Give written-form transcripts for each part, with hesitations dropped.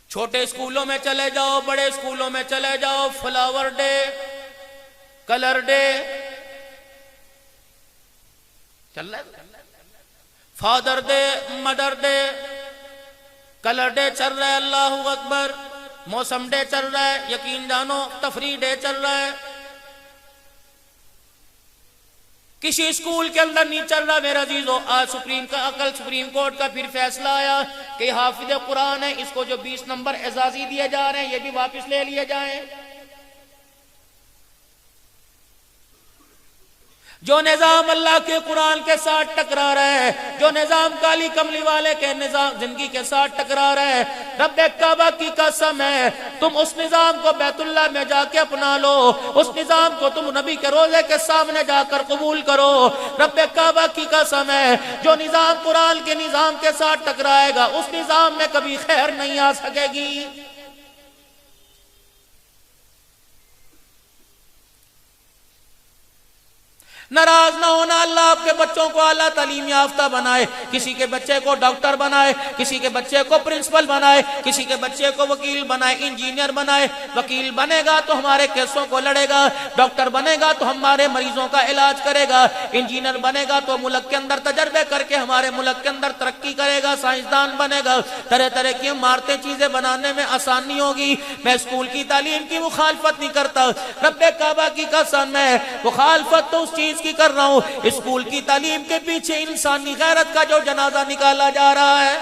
چھوٹے اسکولوں میں چلے جاؤ، بڑے اسکولوں میں چلے جاؤ، فلاور ڈے، کلر ڈے چل رہا ہے، father day, mother day, colour day چل رہا ہے، اللہ اکبر، موسم ڈے چل رہا ہے، یقین جانو تفریح ڈے چل رہا ہے، کسی اسکول کے اندر نہیں چل رہا میرا عزیزو۔ آج کل سپریم کورٹ کا پھر فیصلہ آیا کہ حافظ قرآن ہے، اس کو جو 20 نمبر اعزازی دیے جا رہے ہیں یہ بھی واپس لے لیے جائیں۔ جو نظام اللہ کے قرآن کے ساتھ ٹکرا رہا ہے، جو نظام کالی کملی والے کے نظام زندگی کے ساتھ ٹکرا رہا ہے، رب کعبہ کی قسم ہے تم اس نظام کو بیت اللہ میں جا کے اپنا لو، اس نظام کو تم نبی کے روضے کے سامنے جا کر قبول کرو۔ رب کعبہ کی قسم ہے جو نظام قرآن کے نظام کے ساتھ ٹکرائے گا اس نظام میں کبھی خیر نہیں آ سکے گی۔ ناراض نہ ہونا، اللہ آپ کے بچوں کو اعلیٰ تعلیم یافتہ بنائے، کسی کے بچے کو ڈاکٹر بنائے، کسی کے بچے کو پرنسپل بنائے، کسی کے بچے کو وکیل بنائے، انجینئر بنائے۔ وکیل بنے گا تو ہمارے کیسوں کو لڑے گا، ڈاکٹر بنے گا تو ہمارے مریضوں کا علاج کرے گا، انجینئر بنے گا تو ملک کے اندر تجربے کر کے ہمارے ملک کے اندر ترقی کرے گا، سائنسدان بنے گا، طرح طرح کی مارتے چیزیں بنانے میں آسانی ہوگی۔ میں اسکول کی تعلیم کی مخالفت نہیں کرتا، رب کعبہ کی قسم ہے مخالفت تو اس چیز کی کر رہا ہوں، اسکول کی تعلیم کے پیچھے انسانی غیرت کا جو جنازہ نکالا جا رہا ہے۔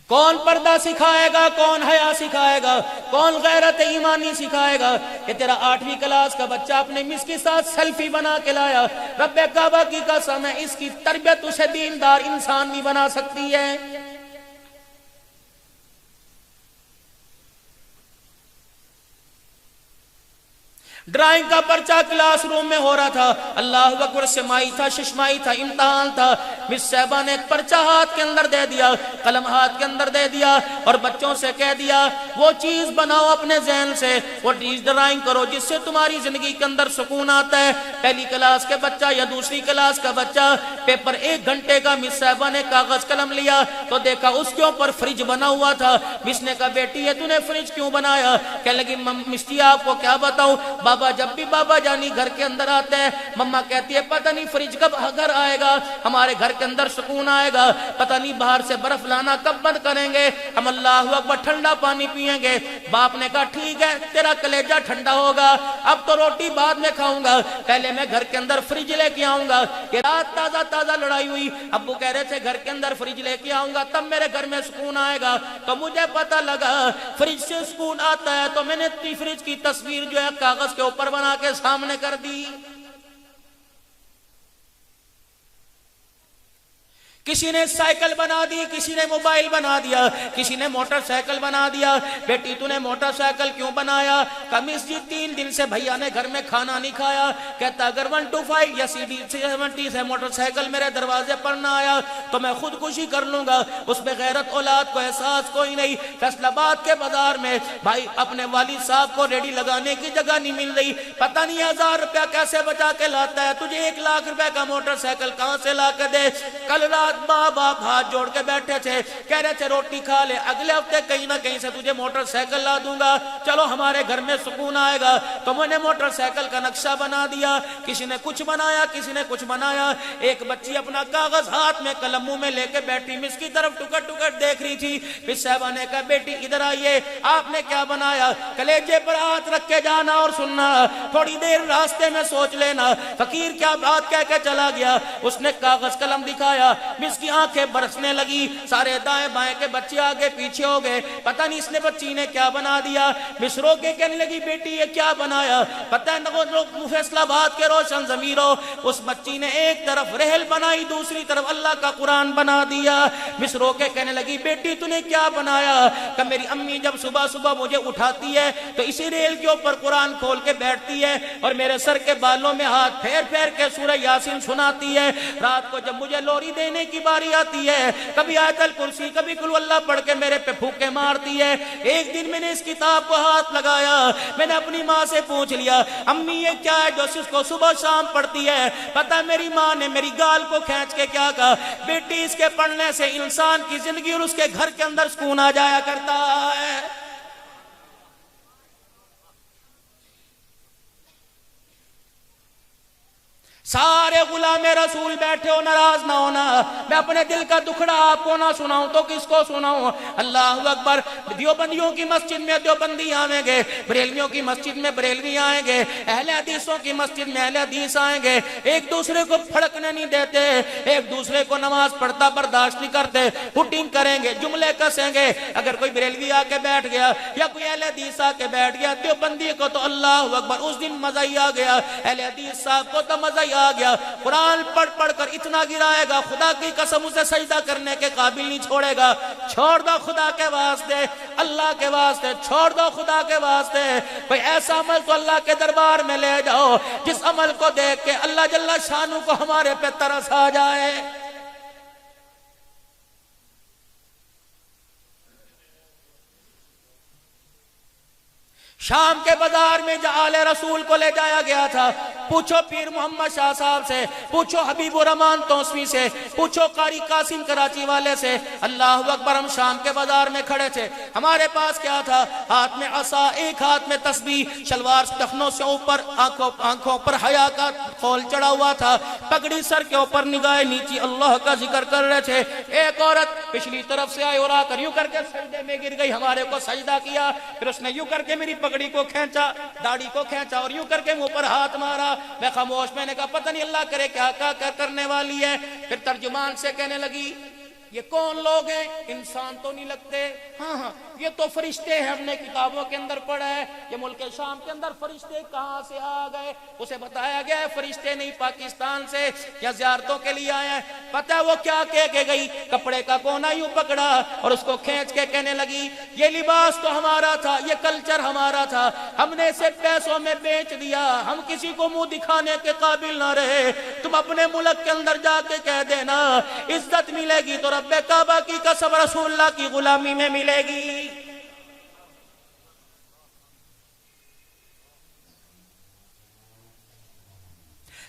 کون پردہ سکھائے گا، کون حیا سکھائے گا، کون غیرت ایمانی سکھائے گا؟ کہ تیرا 8ویں کلاس کا بچہ اپنے مس کے ساتھ سیلفی بنا کے لایا، رب کعبہ کی قسم ہے اس کی تربیت اسے دیندار انسان نہیں بنا سکتی ہے۔ ڈرائنگ کا پرچہ کلاس روم میں ہو رہا تھا، اللہ اکبر، سمائی تھا، ششمائی تھا، امتحان تھا، مس صاحبہ نے ایک پرچہ ہاتھ کے اندر دے دیا، قلم ہاتھ کے اندر دے دیا اور بچوں سے کہہ دیا وہ چیز بناؤ اپنے ذہن سے، وہ چیز ڈرائنگ کرو جس سے تمہاری زندگی کے اندر سکون آتا ہے۔ پہلی کلاس کے بچہ یا دوسری کلاس کا بچہ پیپر 1 گھنٹے کا، مس صاحبہ نے کاغذ قلم لیا تو دیکھا اس کے اوپر فریج بنا ہوا تھا۔ مس نے کہا بیٹی یہ تو نے فریج کیوں بنایا؟ کہنے لگی مس جی آپ کو کیا بتاؤں، بابا جب بھی بابا جانی گھر کے اندر آتے ہیں مما کہتی ہے پتہ نہیں فریج کب گھر آئے گا، ہمارے گھر کے اندر سکون آئے گا، پتہ نہیں باہر سے برف لانا کب بند کریں گے، ہم اللہ اکبر ٹھنڈا پانی پیئیں گے۔ باپ نے کہا ٹھیک ہے تیرا کلیجہ ٹھنڈا ہوگا، اب تو روٹی بعد میں کھاؤں گا، پہلے میں گھر کے اندر فریج لے کے آؤں گا۔ کہ رات تازہ تازہ لڑائی ہوئی، ابو کہہ رہے تھے گھر کے اندر فریج لے کے آؤں گا تب میرے گھر میں سکون آئے گا، تو مجھے پتہ لگا فریج سے سکون آتا ہے، تو میں نے فریج کی تصویر جو ہے کاغذ کے اوپر بنا کے سامنے کر دی۔ کسی نے سائیکل بنا دی، کسی نے موبائل بنا دیا، کسی نے موٹر سائیکل بنا دیا۔ بیٹی تو نے موٹر سائیکل کیوں بنایا؟ کمیس جی 3 دن سے بھیا نے گھر میں کھانا نہیں کھایا، کہتا اگر 125 یا CD 70 سے موٹر سائیکل میرے دروازے پر نہ آیا تو میں خودکشی کر لوں گا۔ اس میں غیرت اولاد کو احساس کوئی نہیں۔ فیصل آباد کے بازار میں بھائی اپنے والد صاحب کو ریڈی لگانے کی جگہ نہیں مل رہی، پتہ نہیں 1000 روپیہ کیسے بچا کے لاتا ہے، تجھے 1 لاکھ روپے کا موٹر سائیکل کہاں سے لا کے دے؟ کل رات ماں باپ ہاتھ جوڑ کے بیٹھے تھے، کہہ رہے تھے روٹی کھا لے، اگلے ہفتے کہیں نہ کہیں سے تجھے موٹر سائیکل لا دوں گا، چلو ہمارے گھر میں سکون آئے گا۔ تو میں نے موٹر سائیکل کا نقشہ بنا دیا، کسی نے کچھ بنایا، کسی نے کچھ بنایا۔ ایک بچی اپنا کاغذ ہاتھ میں قلم منہ میں لے کے بیٹھی، مس کی طرف ٹکٹ ٹکٹ دیکھ رہی تھی۔ مس صاحبہ نے کہا بیٹی ادھر آئیے، آپ نے کیا بنایا؟ کلیجے پر ہاتھ رکھ کے جانا اور سننا، تھوڑی دیر راستے میں سوچ لینا فقیر کیا بات کہہ کے چلا گیا۔ اس نے کاغذ قلم دکھایا، مس کی آنکھیں برسنے لگی، سارے دائیں بائیں کے بچے آگے پیچھے ہو گئے، پتہ نہیں اس نے بچی نے کیا بنا دیا۔ مس رو کے کہنے لگی بیٹی یہ کیا بنایا؟ پتہ ہے فیصل آباد کے روشن ضمیروں، اس بچی نے ایک طرف ریل بنائی دوسری طرف اللہ کا قرآن بنا دیا۔ مس رو کے کہنے لگی بیٹی تو نے کیا بنایا؟ کہ میری امی جب صبح صبح مجھے اٹھاتی ہے تو اسی ریل کے اوپر قرآن کھول کے بیٹھتی ہے اور میرے سر کے بالوں میں ہاتھ پھیر پھیر کے سورہ یاسین سناتی ہے، رات کو جب مجھے لوری دینے کی باری آتی ہے کبھی آیت الکرسی کبھی قل اللہ پڑھ کے میرے پہ پھوکے مارتی ہے۔ ایک دن میں نے اس کتاب کو ہاتھ لگایا، میں نے اپنی ماں سے پوچھ لیا امی یہ کیا ہے جو اس کو صبح شام پڑھتی ہے؟ پتہ میری ماں نے میری گال کو کھینچ کے کیا کہا، بیٹی اس کے پڑھنے سے انسان کی زندگی اور اس کے گھر کے اندر سکون آ جایا کرتا ہے۔ سارے غلام رسول بیٹھے ہو، ناراض نہ ہونا، میں اپنے دل کا دکھڑا آپ کو نہ سناؤں تو کس کو سناؤں؟ اللہ اکبر۔ دیوبندیوں کی مسجد میں دیوبندی آئیں گے، بریلویوں کی مسجد میں بریلوی آئیں گے، اہل حدیثوں کی مسجد میں اہل حدیث آئیں گے، ایک دوسرے کو پھڑکنے نہیں دیتے، ایک دوسرے کو نماز پڑھتا برداشت نہیں کرتے، پٹنگ کریں گے، جملے کسیں گے۔ اگر کوئی بریلوی آ کے بیٹھ گیا یا کوئی اہل حدیث آ کے بیٹھ گیا دیوبندی کو تو اللہ اکبر اس دن مزہ ہی آ گیا، اہل حدیث صاحب کو تو مزہ ہی آ گیا، قرآن پڑھ پڑھ کر اتنا گرائے گا خدا کی قسم اسے سجدہ کرنے کے قابل نہیں چھوڑے گا۔ چھوڑ دو خدا کے واسطے، اللہ کے واسطے چھوڑ دو خدا کے واسطے، کوئی ایسا عمل تو اللہ کے دربار میں لے جاؤ جس عمل کو دیکھ کے اللہ جل شانہ کو ہمارے پہ ترس آ جائے۔ شام کے بازار میں آل رسول کو لے جایا گیا تھا، پوچھو پیر محمد شاہ صاحب سے، پوچھو حبیب الرحمان توسوی سے، پوچھو قاری قاسم کراچی والے سے۔ اللہ اکبر، ہم شام کے بازار میں کھڑے تھے، ہمارے پاس کیا تھا؟ ہاتھ میں عصا، ایک ہاتھ میں تسبیح، شلوار ٹخنوں سے اوپر، آنکھوں پر حیا کا خول چڑھا ہوا تھا، پگڑی سر کے اوپر، نگاہ نیچی اللہ کا ذکر کر رہے تھے۔ ایک عورت پچھلی طرف سے آئی اور آ کر یوں کر کے سجدے میں گر گئی، ہمارے کو سجدہ کیا، پھر اس نے یوں کر کے میری پگڑی کو کھینچا، داڑھی کو کھینچا اور یوں کر کے منہ پر ہاتھ مارا۔ میں خاموش، میں نے کہا پتہ نہیں اللہ کرے کیا کرنے والی ہے۔ پھر ترجمان سے کہنے لگی یہ کون لوگ ہیں؟ انسان تو نہیں لگتے، ہاں یہ تو فرشتے ہیں، ہم نے کتابوں کے اندر پڑھا ہے، یہ ملک شام کے اندر فرشتے کہاں سے آ گئے؟ اسے بتایا گیا ہے فرشتے نہیں، پاکستان سے یا زیارتوں کے لیے آئے ہیں۔ پتہ ہے وہ کیا کہہ کے گئی؟ کپڑے کا کونا یوں پکڑا اور اس کو کھینچ کے کہنے لگی یہ لباس تو ہمارا تھا، یہ کلچر ہمارا تھا، ہم نے اسے پیسوں میں بیچ دیا، ہم کسی کو منہ دکھانے کے قابل نہ رہے، تم اپنے ملک کے اندر جا کے کہہ دینا عزت ملے گی تو رب کعبہ کی قسم رسول اللہ کی غلامی میں ملے گی۔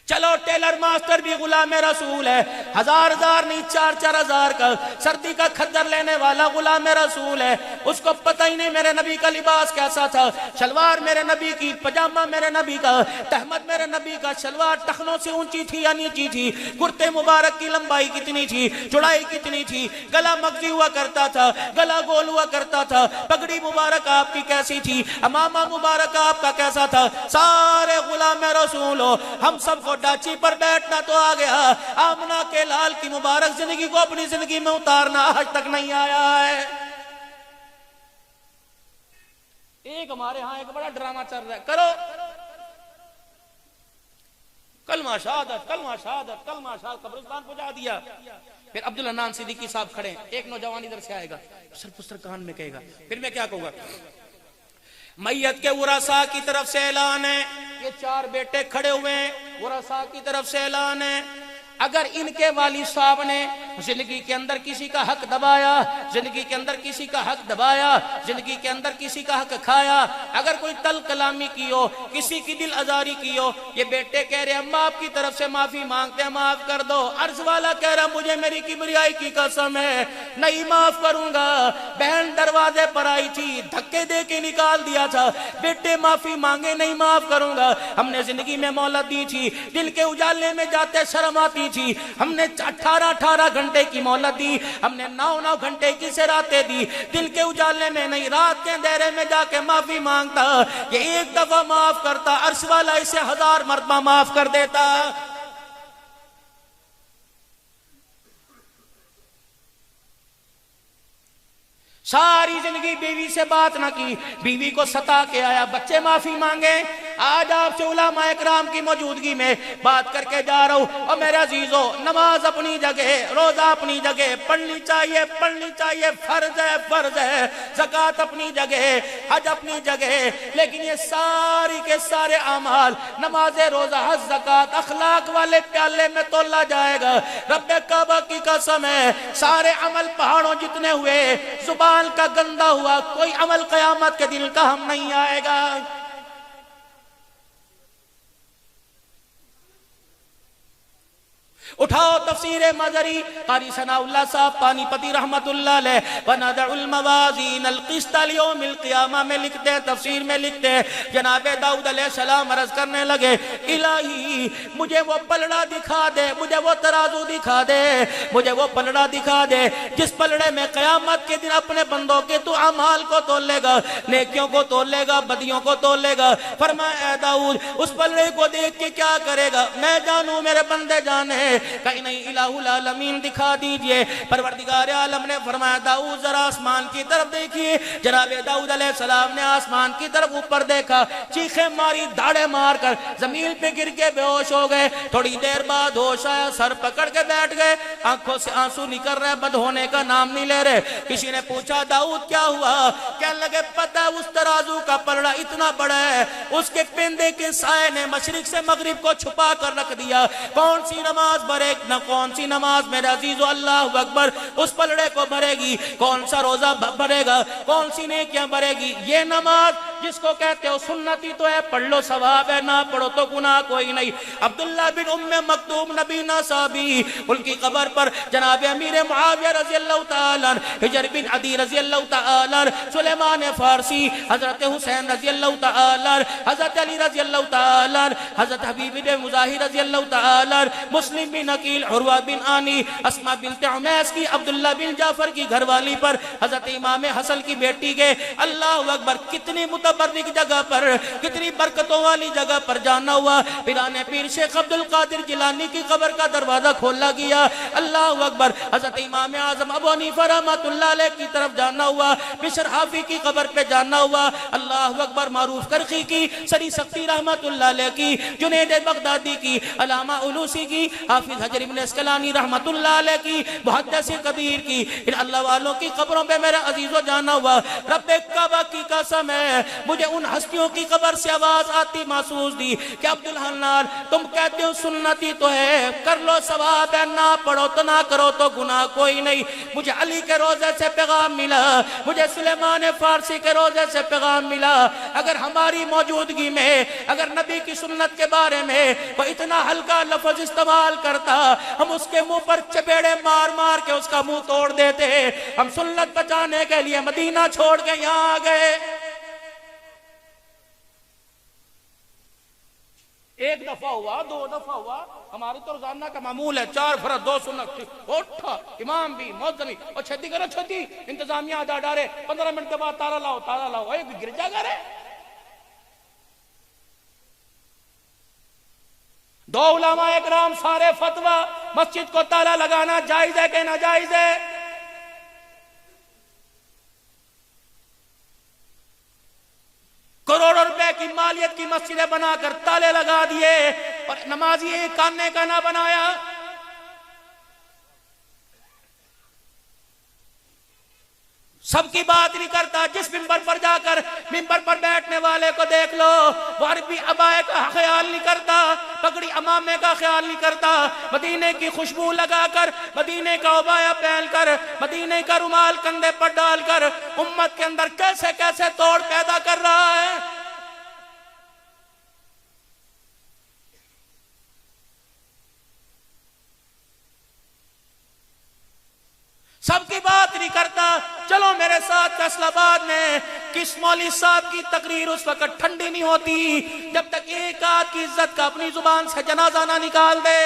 چلو ٹیلر ماسٹر بھی غلام رسول ہے، ہزار نہیں 4,000 کا سردی کا کھدر لینے والا غلام رسول ہے، اس کو پتہ ہی نہیں میرے نبی کا لباس کیسا تھا، شلوار میرے نبی کی، پجامہ میرے نبی کا، تہمد میرے نبی کا، شلوار ٹخنوں سے اونچی تھی یا نیچی تھی، کرتے مبارک کی لمبائی کتنی تھی، چوڑائی کتنی تھی، گلا مغزی ہوا کرتا تھا، گلا گول ہوا کرتا تھا، پگڑی مبارک آپ کی کیسی تھی، امامہ مبارک آپ کا کیسا تھا، سارے غلام رسول ہو، ہم سب کو ڈاچی پر بیٹھنا تو آ گیا، آمنہ کے لال کی مبارک زندگی کو اپنی زندگی میں اتارنا آج تک نہیں آیا ہے۔ ایک ہمارے ہاں ایک بڑا ڈرامہ چل رہا ہے، کرو کلمہ شہادت، کلمہ شہادت، کلمہ شہادت، قبرستان پہنچا دیا۔ پھر عبدالحنان صدیقی صاحب کھڑے، ایک نوجوان ادھر سے آئے گا، سر پستر کان میں کہے گا، پھر میں کیا کہوں گا؟ میت کے ورثاء کی طرف سے اعلان ہے، یہ 4 بیٹے کھڑے ہوئے ہیں، ورثاء کی طرف سے اعلان ہے، اگر ان کے والد صاحب نے زندگی کے اندر کسی کا حق دبایا، زندگی کے اندر کسی کا حق دبایا، زندگی کے اندر کسی کا حق کھایا، اگر کوئی تل کلامی کی ہو، کسی کی دل آزاری کی ہو، یہ بیٹے کہہ رہے ہیں ہم آپ کی طرف سے معافی مانگتے ہیں، معاف کر دو۔ عرض والا کہہ رہا مجھے میری کبریائی کی قسم ہے نہیں معاف کروں گا، بہن دروازے پر آئی تھی، دھکے دے کے نکال دیا تھا، بیٹے معافی مانگے نہیں معاف کروں گا، ہم نے زندگی میں مہلت دی تھی، دل کے اجالے میں جاتے شرم آتی تھی، ہم نے 18 گھنٹے کی مہلت دی، ہم نے 9 گھنٹے کی سے راتیں دی، دل کے اجالے میں نہیں، رات کے اندھیرے میں جا کے معافی مانگتا، یہ ایک دفعہ معاف کرتا، عرش والا اسے 1000 مرتبہ معاف کر دیتا۔ ساری زندگی بیوی سے بات نہ کی، بیوی کو ستا کے آیا، بچے معافی مانگے، آج آپ سے علماء اکرام کی موجودگی میں بات کر کے جا رہا ہوں، اور میرے عزیزو نماز اپنی جگہ، روزہ اپنی جگہ، پڑھنی چاہیے، فرض ہے، زکوٰۃ اپنی جگہ، حج اپنی جگہ، لیکن یہ ساری کے سارے اعمال، نماز، روزہ، حج، زکوٰۃ، اخلاق والے پیالے میں تولا جائے گا۔ رب کعبہ کی قسم ہے، سارے عمل پہاڑوں جتنے ہوئے، زبان کا گندا ہوا، کوئی عمل قیامت کے دن کا ہم نہیں آئے گا۔ اٹھاؤ تفسیر مظہری قاری ثناءاللہ صاحب پانی پتی رحمت اللہ علیہ وَنَضَعُ الْمَوَازِينَ الْقِسْطَ لِيَوْمِ الْقِيَامَةِ میں لکھتے ہیں، تفسیر میں لکھتے ہیں، جناب داؤد علیہ السلام عرض کرنے لگے الہی مجھے وہ پلڑا دکھا دے، مجھے وہ ترازو دکھا دے، مجھے وہ پلڑا دکھا دے جس پلڑے میں قیامت کے دن اپنے بندوں کے تو اعمال کو تول لے گا، نیکیوں کو تول لے گا، بدیوں کو تول لے گا۔ فرمایا اے داؤد اس پلڑے کو دیکھ کے کیا کرے گا؟ میں جانوں میرے بندے جانے، کہیں نہیں الہ العالمین دکھا دیجئے۔ پروردگار عالم نے فرمایا داؤد ذرا آسمان کی طرف دیکھیے۔ جناب داؤد علیہ السلام نے آسمان کی طرف اوپر دیکھا، چیخیں ماری، دھاڑے مار کر زمین پہ گر کے بے ہوش ہو گئے۔ تھوڑی دیر بعد ہوش آیا، سر پکڑ کے بیٹھ گئے، آنکھوں سے آنسو نکل رہے، بد ہونے کا نام نہیں لے رہے۔ کسی نے پوچھا داؤد کیا ہوا؟ کہنے لگے پتہ اس ترازو کا پلڑا اتنا بڑا ہے، اس کے پندے کے سائے نے مشرق سے مغرب کو چھپا کر رکھ دیا۔ کون سی نماز بھرے نہ کون سی نماز میرے عزیزو اللہ اکبر اس پلڑے کو بھرے گی، کون سا روزہ بھرے گا، کون سی نیکیاں بھرے گی؟ یہ نماز جس کو کہتے ہو سنتی تو ہے، پڑھ لو ثواب ہے، نہ پڑھو تو گناہ کوئی نہیں۔ عبداللہ بن ام مکتوم نبینا صحابی، ان کی قبر پر جناب امیر معاویہ رضی اللہ تعالیٰ، حجر بن عدی رضی اللہ تعالیٰ، سلیمان فارسی، حضرت حسین رضی اللہ تعالیٰ، حضرت علی رضی اللہ تعالیٰ، حضرت حبیب بن مظاہر رضی اللہ تعالیٰ، مسلم بن عقیل، عروہ بن آنی، اسماء بنت عمیس کی، عبداللہ بن جعفر کی گھر والی پر، حضرت امام حسن کی بیٹی کے، اللہ اکبر کتنی متبرک جگہ پر، کتنی برکتوں والی جگہ پر جانا ہوا۔ پیرانے پیر شیخ عبدالقادر جیلانی کی قبر کا دروازہ کھولا گیا، اللہ اکبر حضرت امام اعظم ابو حنیفہ رحمۃ اللہ علیہ کی طرف جانا ہوا، بشر حافی کی قبر پہ جانا ہوا، اللہ اکبر معروف کرخی کی، سری سختی رحمۃ اللہ علیہ کی، جنید بغدادی کی، علامہ علوسی کی، حافظ حجر بن اسقلانی رحمۃ اللہ علیہ کی، محدث کبیر کی، ان اللہ والوں کی قبروں پہ میرا عزیزو جانا ہوا۔ رب کعبہ کی قسم ہے مجھے ان ہستیوں کی قبر سے آواز آتی محسوس دی کہ عبدالحنان تم کہتے ہو سنتی تو ہے، کر لو ثواب ہے، نہ پڑھو تو نہ کرو تو گناہ کوئی نہیں۔ مجھے علی کے روزے سے پیغام ملا، مجھے سلیمان فارسی کے روزے سے پیغام ملا، اگر ہماری موجودگی میں اگر نبی کی سنت کے بارے میں وہ اتنا ہلکا لفظ استعمال کرتا، ہم اس کے منہ پر چپیڑے مار مار کے اس کا منہ توڑ دیتے۔ ہم سنت بچانے کے لیے مدینہ چھوڑ کے یہاں آ گئے۔ ایک دفعہ ہوا، دو دفعہ ہوا، ہمارے تو روزانہ کا معمول ہے 4 فرض 2 سنت، اٹھا امام بھی مؤذن بھی، اور چھتی کرو چھتی، انتظامیہ آدھا ڈارے 15 منٹ کے بعد تالا لاؤ، ایک گرجا گھر ہے۔ 2 علماء اکرام سارے فتویٰ مسجد کو تالا لگانا جائز ہے کہ ناجائز ہے؟ کروڑوں روپے کی مالیت کی مسجدیں بنا کر تالے لگا دیے اور نمازی ایک کاننے کا نہ بنایا۔ سب کی بات نہیں کرتا، جس ممبر پر جا کر ممبر پر بیٹھنے والے کو دیکھ لو، وہ عربی عبائے کا خیال نہیں کرتا، پگڑی امامے کا خیال نہیں کرتا، مدینے کی خوشبو لگا کر، مدینے کا عبایا پہن کر، مدینے کا رومال کندھے پر ڈال کر امت کے اندر کیسے کیسے توڑ پیدا کر رہا ہے۔ سب کی بات نہیں کرتا۔ چلو میرے ساتھ فیصل آباد میں کس مولوی صاحب کی تقریر اس وقت ٹھنڈی نہیں ہوتی جب تک ایک آدھ کی عزت کا اپنی زبان سے جنازہ نہ نکال دے۔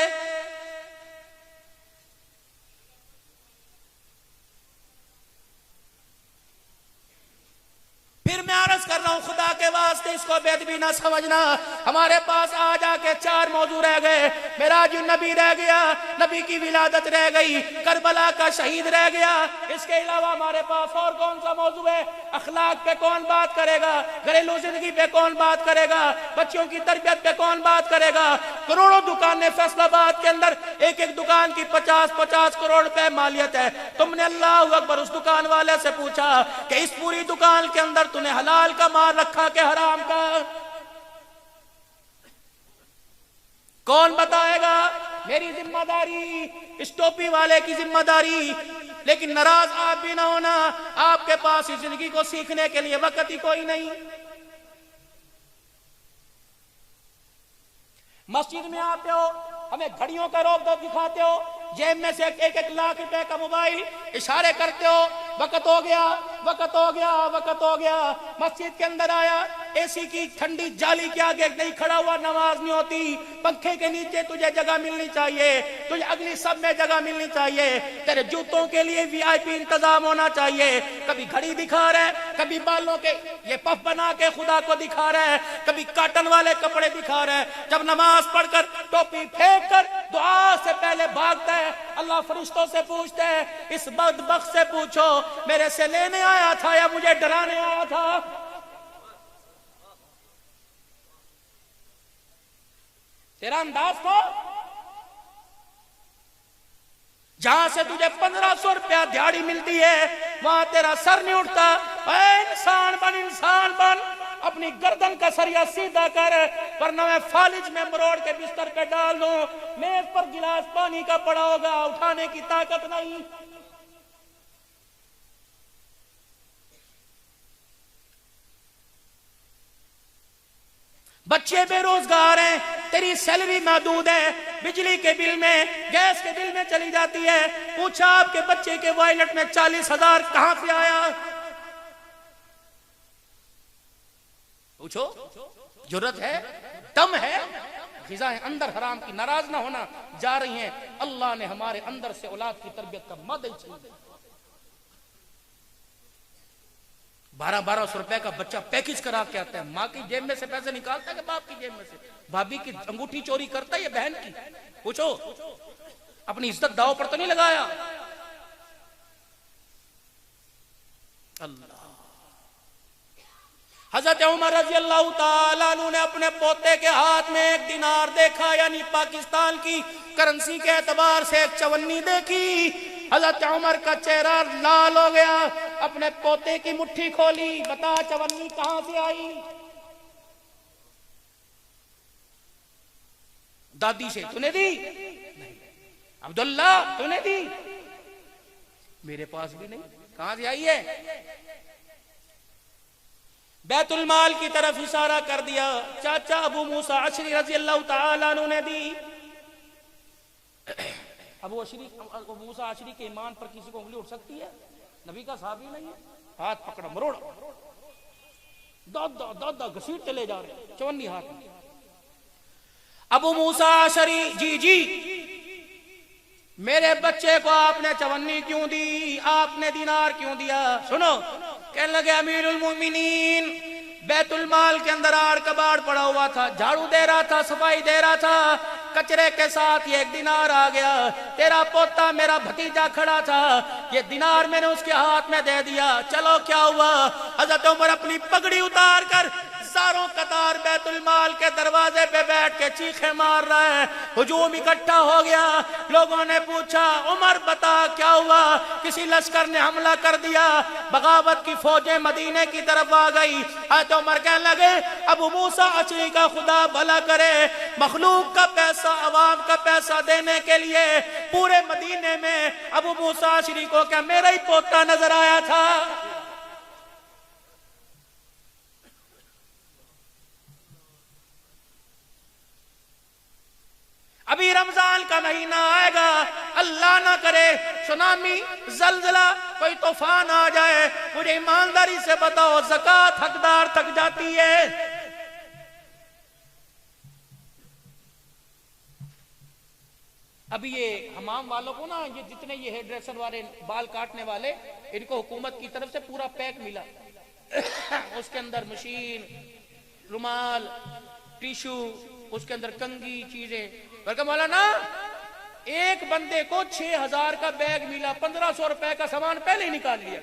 پھر میں عرض کر رہا ہوں خدا کے واسطے اس کو بے ادبی نہ سمجھنا۔ ہمارے پاس آ جا کے 4 موضوع رہ گئے، معراج النبی رہ گیا، نبی کی ولادت رہ گئی، کربلا کا شہید رہ گیا، اس کے علاوہ ہمارے پاس اور کون سا موضوع ہے؟ اخلاق پہ کون بات کرے گا؟ گھریلو زندگی پہ کون بات کرے گا؟ بچوں کی تربیت پہ کون بات کرے گا؟ کروڑوں دکانیں فیصل آباد کے اندر، ایک ایک دکان کی 50 کروڑ روپے مالیت ہے۔ تم نے اللہ اکبر اس دکان والے سے پوچھا کہ اس پوری دکان کے اندر تو نے حلال کا مال رکھا کہ حرام کا؟ کون بتائے گا؟ میری ذمہ داری، اس ٹوپی والے کی ذمہ داری۔ لیکن ناراض آپ بھی نہ ہونا، آپ کے پاس اس زندگی کو سیکھنے کے لیے وقت ہی کوئی نہیں۔ مسجد میں آتے ہو ہمیں گھڑیوں کا روب دکھاتے ہو، جیب میں سے 1-1 لاکھ روپے کا موبائل، اشارے کرتے ہو وقت ہو گیا، وقت ہو گیا، وقت ہو گیا، مسجد کے اندر آیا، اے سی کی ٹھنڈی جالی کے آگے نہیں کھڑا ہوا نماز نہیں ہوتی، پنکھے کے نیچے تجھے جگہ ملنی چاہیے، تجھے اگلی سب میں جگہ ملنی چاہیے، تیرے جوتوں کے لیے وی آئی پی انتظام ہونا چاہیے، کبھی گھڑی دکھا رہا ہے، کبھی بالوں کے یہ پف بنا کے خدا کو دکھا رہا ہے، کبھی کاٹن والے کپڑے دکھا رہا ہے، جب نماز پڑھ کر ٹوپی پھینک کر دعا سے پہلے بھاگتا ہے، اللہ فرشتوں سے پوچھتا ہے اس بدبخت سے پوچھو میرے سے لینے آیا تھا یا مجھے ڈرانے آیا تھا؟ تیرا انداز کو جہاں سے تجھے 1500 روپیہ دیہاڑی ملتی ہے وہاں تیرا سر نہیں اٹھتا، اے انسان بن، انسان بن، اپنی گردن کا سریا سیدھا کر ورنہ میں فالج میں مروڑ کے بستر پہ ڈال دوں، میز پر گلاس پانی کا پڑا ہوگا، اٹھانے کی طاقت نہیں۔ بچے بے روزگار ہیں، تیری سیلری محدود ہے، بجلی کے بل میں، گیس کے بل میں چلی جاتی ہے، پوچھا آپ کے بچے کے وائلٹ میں 40,000 کہاں سے آیا؟ پوچھو، جرت ہے، دم ہے، غذائیں اندر حرام کی، ناراض نہ ہونا، جا رہی ہیں، اللہ نے ہمارے اندر سے اولاد کی تربیت کا مادہ ہی چھین دیا۔ 1200 روپے کا بچہ پیکج کرا کے آتا ہے، ماں کی جیب میں سے پیسے نکالتا ہے کہ باپ کی جیب میں سے؟ بھابھی کی انگوٹھی چوری کرتا ہے یا بہن کی؟ پوچھو، اپنی عزت داؤ پر تو نہیں لگایا؟ اللہ۔ حضرت عمر رضی اللہ تعالیٰ عنہ نے اپنے پوتے کے ہاتھ میں 1 دینار دیکھا، یعنی پاکستان کی کرنسی کے اعتبار سے 1 چونی دیکھی، حضرت عمر کا چہرہ لال ہو گیا، اپنے پوتے کی مٹھی کھولی، بتا چونی کہاں سے آئی؟ دادی سے تو نے دی؟ عبداللہ تو نے دی؟ میرے پاس بھی نہیں، کہاں سے آئی ہے؟ بیت المال کی طرف اشارہ کر دیا، چاچا ابو موسیٰ اشعری رضی اللہ تعالیٰ عنہ نے دی۔ ابو موسیٰ اشعری کے ایمان پر کسی کو انگلی اٹھ سکتی ہے؟ نبی کا صحابی نہیں ہے، ہاتھ پکڑا مروڑا، دادا گھسیٹتے لے جا رہے، چونی ہاتھ میں۔ ابو موسیٰ اشعری، جی میرے بچے کو آپ نے چونی کیوں دی، آپ نے دینار کیوں دیا؟ سنو، کہنے لگے امیر المومنین، بیت المال کے اندر آڑ کباڑ پڑا ہوا تھا، جھاڑو دے رہا تھا، صفائی دے رہا تھا، کچرے کے ساتھ یہ 1 دینار آ گیا، تیرا پوتا میرا بھتیجا کھڑا تھا، یہ دینار میں نے اس کے ہاتھ میں دے دیا، چلو کیا ہوا؟ حضرت عمر اپنی پگڑی اتار کر ہزاروں قطار بیت المال کے دروازے پہ بیٹھ کے چیخیں مار رہا ہے، ہجوم اکٹھا ہو گیا، لوگوں نے پوچھا عمر بتا کیا ہوا؟ کسی لشکر نے حملہ کر دیا، بغاوت کی فوجیں مدینے کی طرف آ گئی۔ حضرت عمر کہنے لگے ابو موسیٰ اشعری کا خدا بھلا کرے، مخلوق کا پیسہ عوام کا پیسہ دینے کے لیے پورے مدینے میں ابو موسیٰ اشعری کو کیا میرا ہی پوتا نظر آیا تھا؟ ابھی رمضان کا مہینہ آئے گا، اللہ نہ کرے سونامی، زلزلہ، کوئی طوفان آ جائے، مجھے ایمانداری سے بتاؤ زکوٰۃ حقدار تک جاتی ہے؟ ابھی یہ حمام والوں کو نا، یہ جتنے یہ ہیئر ڈریسر والے، بال کاٹنے والے، ان کو حکومت کی طرف سے پورا پیک ملا، اس کے اندر مشین، رومال، ٹیشو، اس کے اندر کنگھی، چیزیں، بلکہ مولانا ایک بندے کو 6,000 کا بیگ ملا، 1,500 روپے کا سامان پہلے ہی نکال لیا۔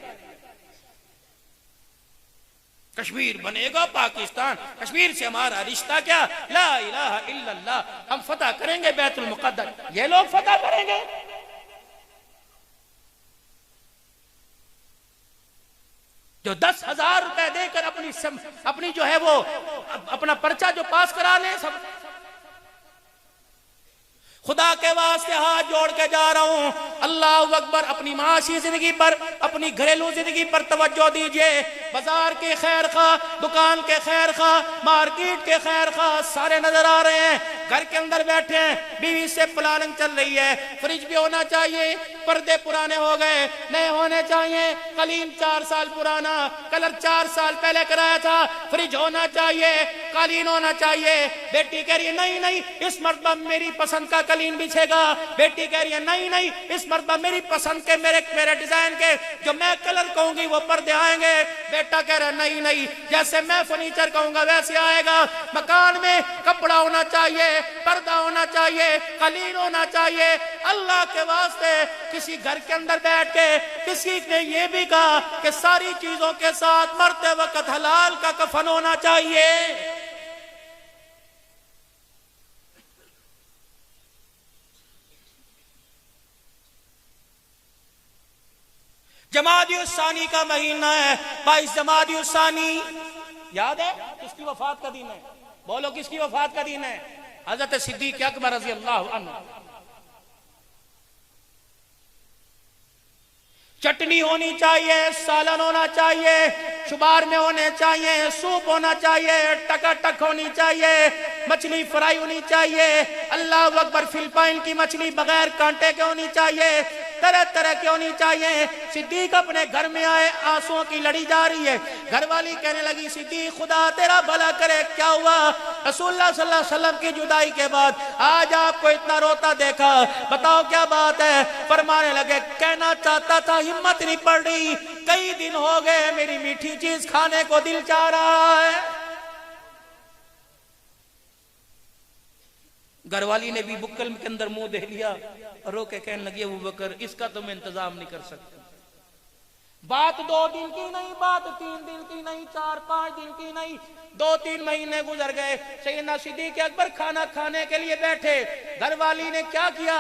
کشمیر بنے گا پاکستان، کشمیر سے ہمارا رشتہ کیا؟ لا الہ الا اللہ، ہم فتح کریں گے بیت المقدس، یہ لوگ فتح کریں گے؟ جو 10,000 روپے دے کر اپنی جو ہے وہ اپنا پرچہ جو پاس کرا لیں، سب خدا کے واسطے ہاتھ جوڑ کے جا رہا ہوں، اللہ اکبر، اپنی معاشی زندگی پر، اپنی گھریلو زندگی پر توجہ دیجئے۔ بازار کے خیر خواہ، دکان کے خیر خواہ، مارکیٹ کے خیر خواہ سارے نظر آ رہے ہیں، گھر کے اندر بیٹھے ہیں، بیوی سے پلاننگ چل رہی ہے، فریج بھی ہونا چاہیے، پردے پرانے ہو گئے، نئے ہونے چاہیے، قالین 4 سال پرانا، کلر 4 سال پہلے کرایا تھا، فریج ہونا چاہیے، قالین ہونا چاہیے۔ بیٹی کہہ رہی ہے نہیں نہیں، اس مرتبہ میری پسند کا قالین بچھے گا۔ بیٹی کہہ رہی ہے نہیں نہیں، اس مرتبہ میری پسند کے میرے ڈیزائن کے جو میں کلر کہوں گی وہ پردے آئیں گے۔ بیٹا کہہ رہا ہے نہیں نہیں، جیسے میں فرنیچر کہوں گا ویسے آئے گا۔ مکان میں کپڑا ہونا چاہیے، پردہ ہونا چاہیے، قالین ہونا چاہیے۔ اللہ کے واسطے کسی گھر کے اندر بیٹھ کے کسی نے یہ بھی کہا کہ ساری چیزوں کے ساتھ مرتے وقت حلال کا کفن ہونا چاہیے۔ جمادی الثانی کا مہینہ ہے، 22 جمادی الثانی، یاد ہے کس کی وفات کا دن ہے؟ بولو کس کی وفات کا دن ہے؟ حضرت صدیق اکبر رضی اللہ عنہ۔ چٹنی ہونی چاہیے، سالن ہونا چاہیے، شبار میں ہونے چاہیے، سوپ ہونا چاہیے، ٹکا ٹک ہونی چاہیے، مچھلی فرائی ہونی چاہیے، اللہ اکبر، فلپائن کی مچھلی بغیر کانٹے کے ہونی چاہیے، طرح طرح کی ہونی چاہیے۔ صدیق اپنے گھر میں آئے، آنسوؤں کی لڑی جا رہی ہے۔ گھر والی کہنے لگی صدیق خدا تیرا بھلا کرے، کیا ہوا؟ رسول اللہ صلی اللہ علیہ وسلم کی جدائی کے بعد آج آپ کو اتنا روتا دیکھا، بتاؤ کیا بات ہے؟ فرمانے لگے کہنا چاہتا تھا ہمت نہیں پڑ رہی، کئی دن ہو گئے میری میٹھی چیز کھانے کو دل چاہ رہا ہے۔ گھر والی نے بھی بکل کے اندر منہ دے لیا، رو کے کہنے لگی ابو بکر اس کا تو میں انتظام نہیں کر سکتا۔ بات 2 دن کی نہیں، بات 3 دن کی نہیں، 4-5 دن کی نہیں، 2-3 مہینے گزر گئے۔ سیدنا صدیق اکبر کھانا کھانے کے لیے بیٹھے، گھر والی نے کیا کیا؟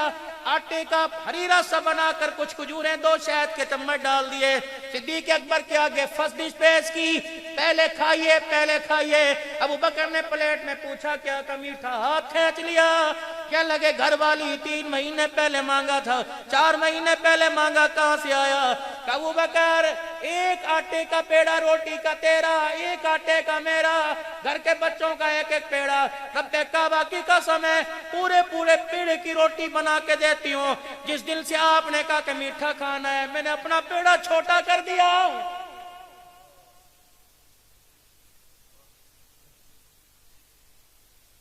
آٹے کا حریرہ سا بنا کر کچھ کھجوریں 2 شہد کے چمچ ڈال دیے، صدیق اکبر کے آگے فرسٹ ڈش پیش کی، پہلے کھائیے پہلے کھائیے۔ ابو بکر نے پلیٹ میں پوچھا کیا کا میٹھا، ہاتھ کھینچ لیا۔ کیا لگے گھر والی 3 مہینے پہلے مانگا تھا، 4 مہینے پہلے مانگا، کہاں سے آیا؟ ابو بکر ایک آٹے کا پیڑا روٹی کا تیرا، ایک آٹے کا میرا، گھر کے بچوں کا ایک ایک پیڑا، رب کعبہ کی قسم ہے پورے پیڑے کی روٹی بنا کے دیتی ہوں۔ جس دل سے آپ نے کہا کہ میٹھا کھانا ہے میں نے اپنا پیڑا چھوٹا کر دیا۔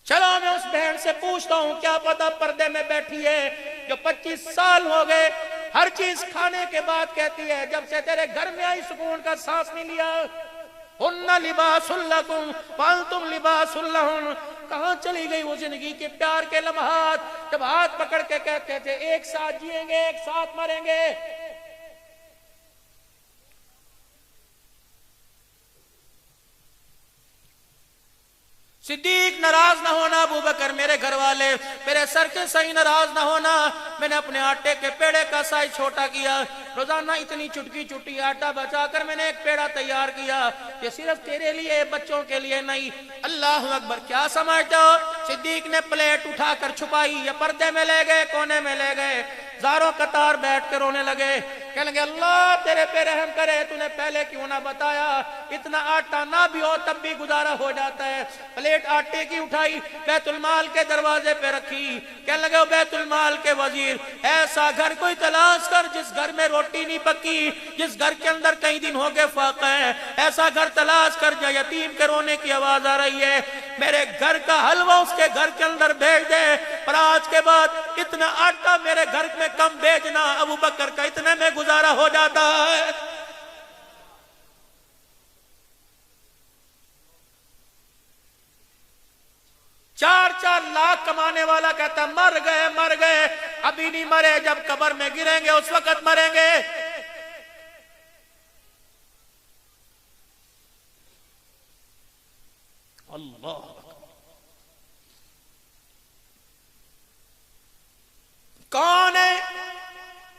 چلو میں اس بہن سے پوچھتا ہوں، کیا پتا پردے میں بیٹھی ہے جو 25 سال ہو گئے ہر چیز کھانے کے بعد کہتی ہے جب سے تیرے گھر میں آئی سکون کا سانس نہیں لیا۔ ہن لباس لکم وانتم لباس لہن، کہاں چلی گئی وہ زندگی کے پیار کے لمحات جب ہاتھ پکڑ کے کہتے تھے ایک ساتھ جیئیں گے ایک ساتھ مریں گے۔ صدیق ناراض نہ ہونا، ابو بکر میرے گھر والے میرے سر کے صحیح ناراض نہ ہونا، میں نے اپنے آٹے کے پیڑے کا سائز چھوٹا کیا، روزانہ اتنی چٹکی چٹکی آٹا بچا کر میں نے ایک پیڑا تیار کیا، یہ صرف تیرے لیے بچوں کے لیے نہیں۔ اللہ اکبر، کیا سمجھتے ہو؟ صدیق نے پلیٹ اٹھا کر چھپائی، یا پردے میں لے گئے، کونے میں لے گئے، زاروں قطار بیٹھ کر رونے لگے، کہنے لگے اللہ تیرے پہ رحم کرے، تو نے پہلے کیوں نہ بتایا، اتنا آٹا نہ بھی ہو تب بھی گزارا ہو جاتا ہے۔ پلیٹ آٹے کی اٹھائی، بیت المال کے دروازے پہ رکھی، کہنے لگے بیت المال کے وزیر ایسا گھر کوئی تلاش کر جس گھر میں روٹی نہیں پکی، جس گھر کے اندر کئی دن ہو گئے فاقہ ہے، ایسا گھر تلاش کر جا یتیم کے رونے کی آواز آ رہی ہے، میرے گھر کا حلوہ اس کے گھر کے اندر بھیج دے، پر آج کے بعد اتنا آٹا میرے گھر میں کم بھیجنا، ابو بکر کا اتنے میں گزارا ہو جاتا ہے۔ 4 لاکھ کمانے والا کہتا مر گئے، ابھی نہیں مرے، جب قبر میں گریں گے اس وقت مریں گے۔ اللہ کون ہے؟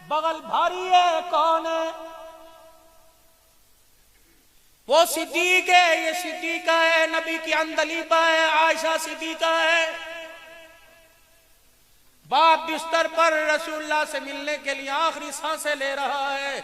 بغل بھاری ہے، کون ہے؟ وہ صدیق ہے، یہ صدیقہ ہے، نبی کی اندلیبہ ہے، عائشہ صدیقہ ہے۔ باپ بستر پر رسول اللہ سے ملنے کے لیے آخری سانسیں لے رہا ہے،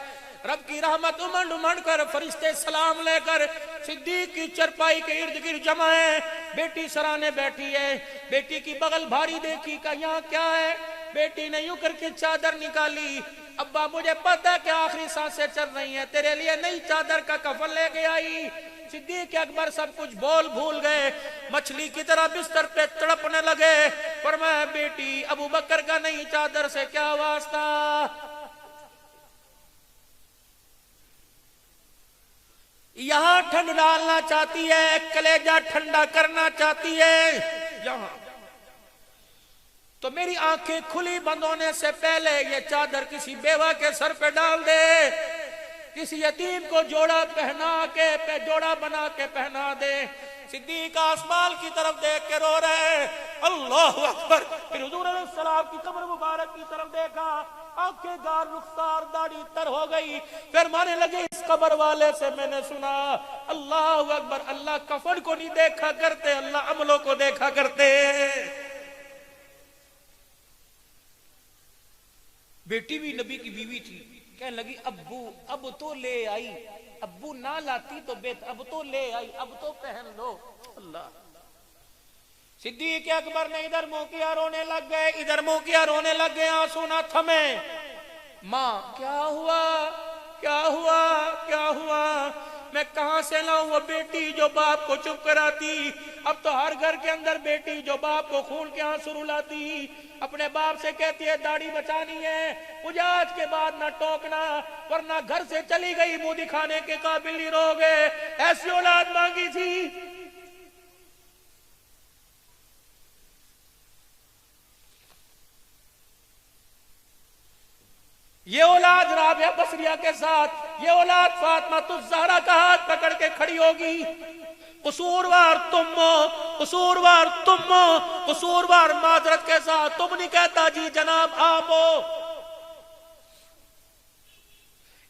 رب کی رحمت امنڈ امنڈ کر فرشتے سلام لے کر صدیق کی چرپائی کے ارد گرد جمع ہے، بیٹی سرانے بیٹھی ہے، بیٹی کی بغل بھاری دیکھی کہ یہاں کیا ہے، بیٹی نے یوں کر کے چادر نکالی، ابا مجھے پتا کہ آخری سانسیں چل رہی ہیں، تیرے لیے نئی چادر کا کفن لے کے آئی۔ صدیق اکبر سب کچھ بھول گئے، مچھلی کی طرح بستر پہ تڑپنے لگے، فرمایا بیٹی ابو بکر کا نئی چادر سے کیا واسطہ؟ یہاں ٹھنڈ ڈالنا چاہتی ہے، کلیجہ ٹھنڈا کرنا چاہتی ہے یہاں، تو میری آنکھیں کھلی بند ہونے سے پہلے یہ چادر کسی بیوہ کے سر پہ ڈال دے، کسی یتیم کو جوڑا پہنا کے جوڑا بنا کے پہنا دے۔ صدیق آسمان کی طرف دیکھ کے رو رہے، اللہ اکبر۔ پھر حضور علیہ السلام کی قبر مبارک کی طرف دیکھا، آنکھیں گار رخسار داڑھی تر ہو گئی، پھر مانے لگے اس قبر والے سے میں نے سنا، اللہ اکبر، اللہ کفن کو نہیں دیکھا کرتے، اللہ عملوں کو دیکھا کرتے۔ بیٹی بھی نبی کی بیوی تھی، کہنے لگی ابو اب تو لے آئی، ابو نہ لاتی تو بیت، اب تو لے آئی، اب تو پہن لو۔ اللہ، صدیق اکبر نے ادھر منہ کیا رونے لگ گئے، ادھر منہ کیا رونے لگ گئے، آنسو نہ تھمے۔ ماں کیا ہوا کیا ہوا کیا ہوا؟ میں کہاں سے لاؤں وہ بیٹی جو باپ کو چپ کراتی؟ اب تو ہر گھر کے اندر بیٹی جو باپ کو خون کے آنسو رلاتی، اپنے باپ سے کہتی ہے داڑھی بچانی ہے، مجھے آج کے بعد نہ ٹوکنا، ورنہ گھر سے چلی گئی منہ دکھانے کے قابل نہیں رہوگے۔ ایسی اولاد مانگی تھی۔ یہ اولاد رابعہ بصریہ کے ساتھ، یہ اولاد فاطمہ الزہرا کا ہاتھ پکڑ کے کھڑی ہوگی۔ قصوروار تم ہو، قصوروار تم ہو، قصوروار معذرت کے ساتھ، تم نہیں کہتا جی جناب آپ ہو۔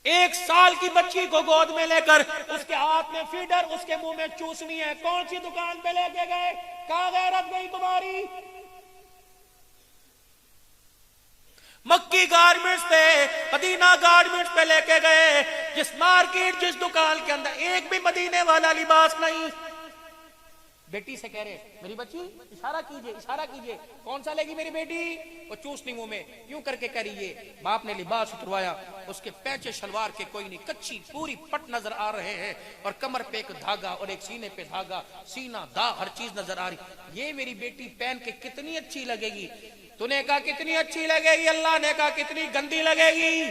1 سال کی بچی کو گود میں لے کر اس کے ہاتھ میں فیڈر، اس کے منہ میں چوسنی ہے، کون سی دکان پہ لے کے گئے؟ کہاں غیرت گئی تمہاری؟ مکی گارمنٹس پہ، مدینہ گارمنٹس پہ لے کے گئے، جس مارکیٹ جس دکان کے اندر ایک بھی مدینے والا لباس نہیں۔ بیٹی سے کہہ رہے میری بچی اشارہ کیجئے اشارہ کیجئے، کون سا لے گی میری بیٹی؟ وہ چوسنی منہ میں یوں کر کے کہہ رہی ہے۔ باپ نے لباس اتروایا، اس کے پیچے شلوار کے کوئی نہیں، کچی پوری پٹ نظر آ رہے ہیں، اور کمر پہ ایک دھاگا اور ایک سینے پہ دھاگا، سینہ داغ ہر چیز نظر آ رہی۔ یہ میری بیٹی پہن کے کتنی اچھی لگے گی؟ تو نے کہا کتنی اچھی لگے گی؟ اللہ نے کہا کتنی گندی لگے گی؟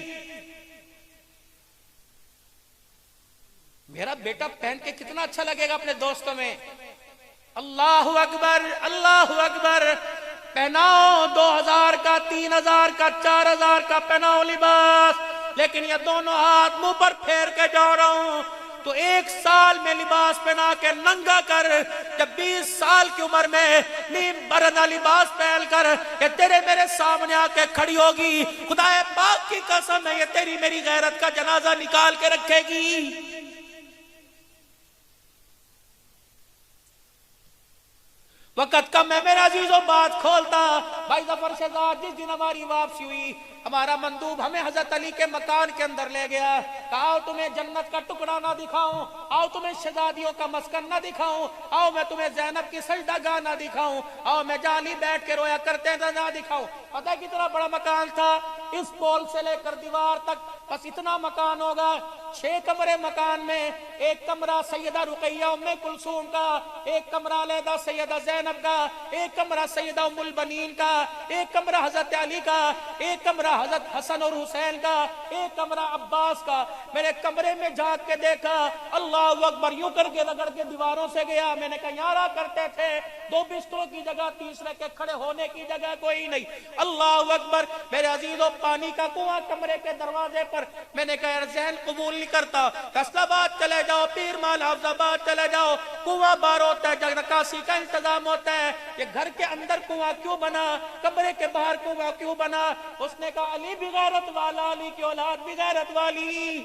میرا بیٹا پہن کے کتنا اچھا لگے گا اپنے دوستوں میں۔ اللہ اکبر اللہ اکبر۔ پہناؤ 2000 کا، 3000 کا، 4000 کا پہناؤ لباس، لیکن یہ دونوں ہاتھ منہ پر پھیر کے جا رہا ہوں تو 1 سال میں لباس پہنا کے ننگا کر، جب 20 سال کی عمر میں نیم برہنہ لباس پہن کر یہ تیرے میرے سامنے آ کے کھڑی ہوگی، خدا پاک کی قسم ہے یہ تیری میری غیرت کا جنازہ نکال کے رکھے گی۔ وقت کم ہے میرا عزیزوں، بات کھولتا۔ بھائی ظفر شہزاد جس دن ہماری واپسی ہوئی، ہمارا مندوب ہمیں حضرت علی کے مکان کے اندر لے گیا، کہا آؤ تمہیں جنت کا ٹکڑا نہ دکھاؤں، آؤ تمہیں شہزادیوں کا مسکن نہ دکھاؤں، آؤ میں تمہیں زینب کی سجدہ گاہ نہ دکھاؤں، آؤ میں جالی بیٹھ کے رویا کرتے ہیں نہ دکھاؤں۔ پتہ کتنا بڑا مکان تھا؟ اس پول سے لے کر دیوار تک بس اتنا مکان ہوگا۔ 6 کمرے مکان میں، ایک کمرہ سیدہ رقیہ ام کلثوم کا، ایک کمرہ علیحدہ سیدہ زینب کا، ایک کمرہ سیدہ ام البنین کا، ایک کمرہ حضرت علی کا، ایک کمرہ حضرت حسن اور حسین کا، ایک کمرہ عباس کا۔ میرے کمرے میں جھانک کے دیکھا، اللہ اکبر، یوں کر کے رگڑ کے دیواروں سے گیا۔ میں نے کہا یہاں رہا کرتے تھے، 2 بستروں کی جگہ، تیسرے کے کھڑے ہونے کی جگہ کوئی نہیں۔ اللہ اکبر۔ میرے عزیزوں، پانی کا کنواں کمرے کے دروازے پر۔ میں نے کہا یار ذہن قبول نہیں کرتا، فیصل آباد چلے جاؤ، پیر مال حافظ آباد چلے جاؤ، کنواں بار ہوتا ہے، جگ نکاسی کا انتظام ہوتا ہے، یہ گھر کے اندر کنواں کیوں بنا، کمرے کے باہر کنواں کیوں بنا؟ اس نے کہا علی بھی غیرت والا، علی کی اولاد بھی غیرت والی۔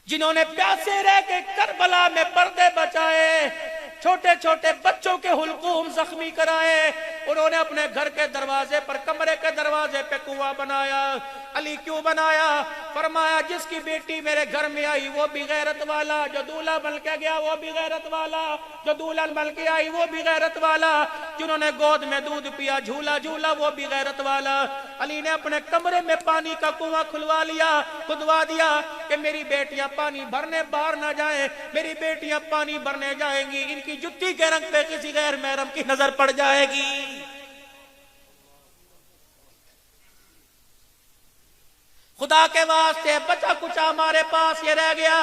جنہوں نے پیاسے رہ کے کربلا میں پردے بچائے، چھوٹے چھوٹے بچوں کے حلقوم زخمی کرائے، انہوں نے اپنے گھر کے دروازے پر، کمرے کے دروازے پہ کنواں بنایا۔ علی کیوں بنایا؟ فرمایا جس کی بیٹی میرے گھر میں آئی وہ بھی غیرت والا، جو دولہا بن کے گیا وہ بھی غیرت والا، جو دولہن بن کے آئی وہ بھی غیرت والا، جنہوں نے گود میں دودھ پیا جھولا جھولا وہ بھی غیرت والا۔ علی نے اپنے کمرے میں پانی کا کنواں کھدوا دیا کہ میری بیٹیاں پانی بھرنے باہر نہ جائیں، میری بیٹیاں پانی بھرنے جائیں گی، ان کی جُتی کے رنگ پہ کسی غیر محرم کی نظر پڑ جائے گی۔ خدا کے واسطے بچا کچھ ہمارے پاس یہ رہ گیا،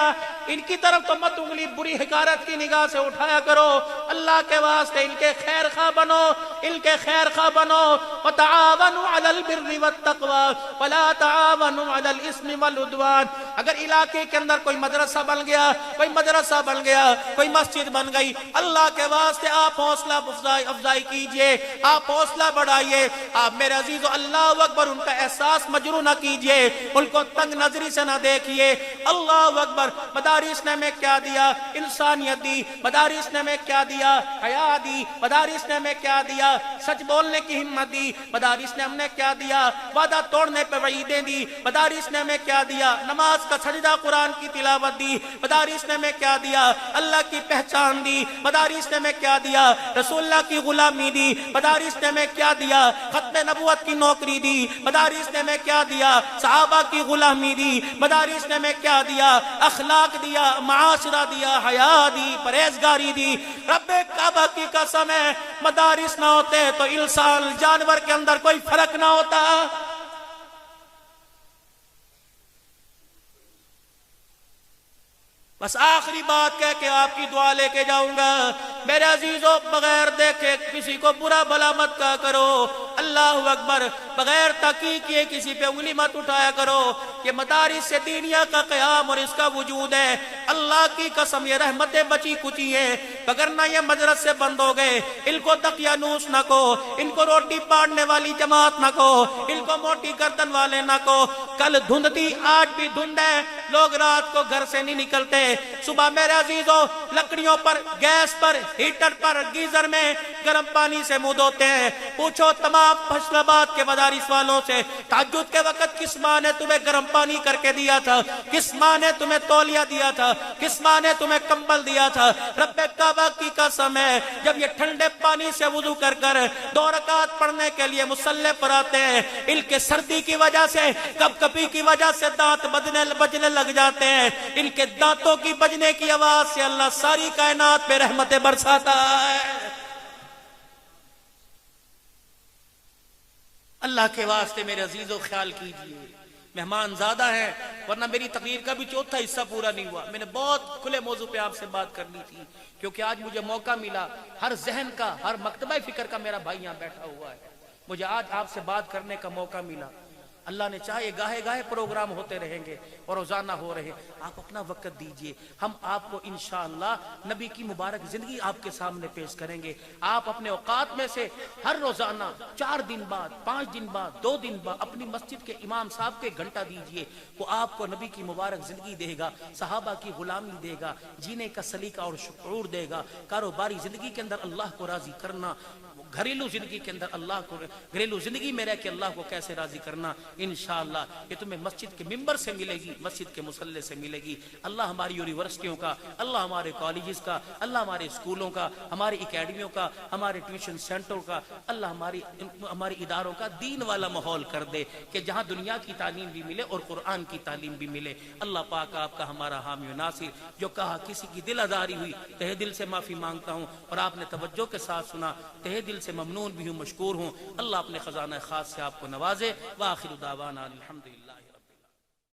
ان کی طرف تو مت انگلی بری حقارت کی نگاہ سے اٹھایا کرو، اللہ کے واسطے ان کے خیر خواہ بنو، ان کے خیر خواہ بنو۔ وتعاونوا علی البر والتقوی ولا تعاونوا علی الاثم والعدوان۔ اگر علاقے کے اندر کوئی مدرسہ بن گیا، کوئی مدرسہ بن گیا، کوئی مسجد بن گئی، اللہ کے واسطے آپ حوصلہ افزائی کیجئے، آپ حوصلہ بڑھائیے، آپ میرے عزیزو اللہ اکبر ان کا احساس مجروح نہ کیجئے، ان کو تنگ نظری سے نہ دیکھیے۔ اللہ اکبر، مدارس نے ہمیں کیا دیا؟ انسانیت دی۔ مدارس نے ہمیں کیا دیا؟ حیا دی۔ مدارس نے ہمیں کیا دیا؟ سچ بولنے کی ہمت دی۔ مدارس نے ہم نے کیا دیا؟ وعدہ توڑنے پہ وعیدیں دی۔ مدارس نے ہمیں کیا دیا؟ نماز کا سجدہ، قرآن کی تلاوت دی۔ مدارس نے ہمیں کیا دیا؟ اللہ کی پہچان دی۔ مدارس نے ہمیں کیا دیا؟ رسول اللہ کی غلامی دی۔ مدارس نے ہمیں کیا دیا؟ ختم نبوت کی نوکری دی۔ مدارس نے ہمیں کیا دیا؟ صحابہ کی غلامی دی۔ مدارس نے ہمیں کیا دیا؟ اخلاق دیا، معاشرہ دیا، حیا دی، پرہیزگاری دی۔ رب کعبہ کی قسم ہے مدارس نہ ہوتے تو انسان جانور کے اندر کوئی فرق نہ ہوتا۔ بس آخری بات کہہ کے آپ کی دعا لے کے جاؤں گا، میرے عزیزو بغیر دیکھے کسی کو برا بھلا مت کہا کرو۔ اللہ اکبر، بغیر تحقیق کیے کسی پہ انگلی مت اٹھایا کرو۔ یہ مدارس سے دینیا کا قیام اور اس کا وجود ہے، اللہ کی قسم یہ رحمتیں بچی کچی ہیں، اگر نہ یہ مدرسے بند ہو گئے، ان کو دقیانوس نہ کو، ان کو روٹی پاڑنے والی جماعت نہ کو، ان کو موٹی گردن والے نہ کو۔ کل دھند تھی، آج بھی دھند ہے، لوگ رات کو گھر سے نہیں نکلتے، صبح میرے عزیزو لکڑیوں پر، گیس پر، ہیٹر پر، گیزر میں گرم پانی سے منہ دھوتے ہیں۔ پوچھو تمام فیصل آباد کے مدارس والوں سے، تہجد کے وقت کس ماں نے تمہیں گرم پانی کر کے دیا تھا؟ کس ماں نے تمہیں تولیہ دیا تھا؟ کس ماں نے تمہیں کمبل دیا تھا؟ رب کعبہ کی قسم ہے جب یہ ٹھنڈے پانی سے وضو کر کر 2 رکعت پڑھنے کے لیے مصلی پر آتے ہیں، ان کے سردی کی وجہ سے، کپ کپی کی وجہ سے دانت بجنے لگ جاتے ہیں، ان کے دانتوں کی بجنے کی آواز سے اللہ ساری کائنات پہ رحمتیں برساتا ہے۔ اللہ کے واسطے میرے عزیزو خیال کیجئے، مہمان زیادہ ہیں ورنہ میری تقریر کا بھی چوتھا حصہ پورا نہیں ہوا۔ میں نے بہت کھلے موضوع پہ آپ سے بات کرنی تھی، کیونکہ آج مجھے موقع ملا، ہر ذہن کا، ہر مکتبہ فکر کا میرا بھائی یہاں بیٹھا ہوا ہے، مجھے آج آپ سے بات کرنے کا موقع ملا۔ اللہ نے چاہے گاہے گاہے پروگرام ہوتے رہیں گے اور روزانہ ہو رہے، آپ اپنا وقت دیجئے، ہم آپ کو انشاءاللہ نبی کی مبارک زندگی آپ کے سامنے پیش کریں گے۔ آپ اپنے اوقات میں سے ہر روزانہ 4 دن بعد، 5 دن بعد، 2 دن بعد اپنی مسجد کے امام صاحب کے گھنٹہ دیجئے، وہ آپ کو نبی کی مبارک زندگی دے گا، صحابہ کی غلامی دے گا، جینے کا سلیقہ اور شعور دے گا، کاروباری زندگی کے اندر اللہ کو راضی کرنا، گھریلو زندگی کے اندر اللہ کو، گھریلو زندگی میں رہ کے اللہ کو کیسے راضی کرنا، انشاءاللہ یہ تمہیں مسجد کے ممبر سے ملے گی، مسجد کے مصلی سے ملے گی۔ اللہ ہماری یونیورسٹیوں کا، اللہ ہمارے کالجز کا، اللہ ہمارے اسکولوں کا، ہماری اکیڈمیوں کا، ہمارے ٹیوشن سینٹروں کا، اللہ ہماری اداروں کا دین والا ماحول کر دے کہ جہاں دنیا کی تعلیم بھی ملے اور قرآن کی تعلیم بھی ملے۔ اللہ پاک آپ کا ہمارا حامی و ناصر، جو کہا کسی کی دل آزاری ہوئی تہہ دل سے معافی مانگتا ہوں، اور آپ نے توجہ کے ساتھ سنا، تہہ دل سے ممنون بھی ہوں، مشکور ہوں۔ اللہ اپنے خزانہ خاص سے آپ کو نوازے۔ وآخر دعوانا الحمدللہ۔